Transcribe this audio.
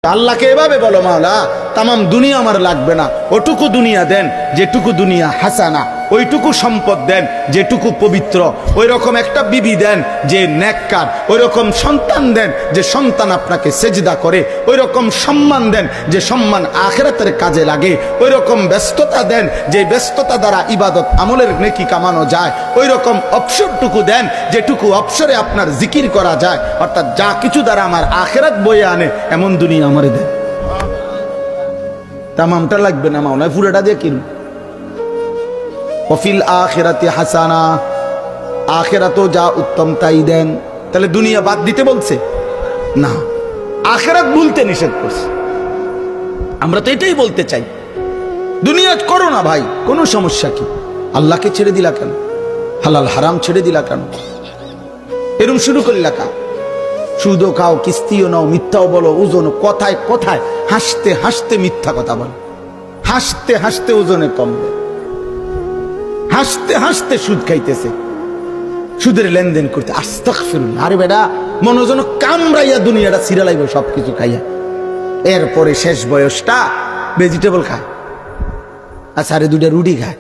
আল্লাহকে এভাবে বলো, মাওলা তামাম দুনিয়া আমার লাগবে না, ওটুকু দুনিয়া দেন যেটুকু দুনিয়া হাসানা, ওইটুকু সম্পদ দেন যেটুকু পবিত্র, ওই রকম একটা বিবি দেন যে নেককার, ওই রকম সন্তান দেন যে সন্তান আপনাকে সেজদা করে, ওই রকম সম্মান দেন যে সম্মান আখিরাতের কাজে লাগে, ওই রকম ব্যস্ততা দেন যে ব্যস্ততা দ্বারা ইবাদত আমলের নেকি কামানো যায়, ওই রকম অবসরটুকু দেন যেটুকু অবসরে আপনার জিকির করা যায়, অর্থাৎ যা কিছু দ্বারা আমার আখিরাত বয়ে আনে এমন দুনিয়া আমারে দেন। তামামটা লাগবে না মাওলা, পুরোটা দিয়ে কিনব। ওয়াফিল আখিরাতি হাসানা, আখিরাতও যা উত্তম তাই দেন। তাহলে দুনিয়া বাদ দিতে বলছে না, আখিরাত ভুলতে নিষেধ করছে। আমরা তো এটাই বলতে চাই, দুনিয়া করো না ভাই, কোনো সমস্যা কি? আল্লাহকে ছেড়ে দিলা কেন? হালাল হারাম ছেড়ে দিলা কেন? এরম শুরু করলা কা? সুদও খাও, কিস্তিও নাও, মিথ্যাও বলো, ওজন কথায় কথায় হাসতে হাসতে মিথ্যা কথা বলো, হাসতে হাসতে ওজনে কমবে, হাসতে হাসতে সুদ খাইতেছে, সুদের লেনদেন করতে। আস্তাগফিরুল্লাহ। আরে বেটা, মনোজন কামড়াইয়া দুনিয়াটা ছিড়ালাইব সবকিছু খাইয়া, এরপরে শেষ বয়সটা ভেজিটেবল খায় আর সাড়ে দুটা রুটি খায়।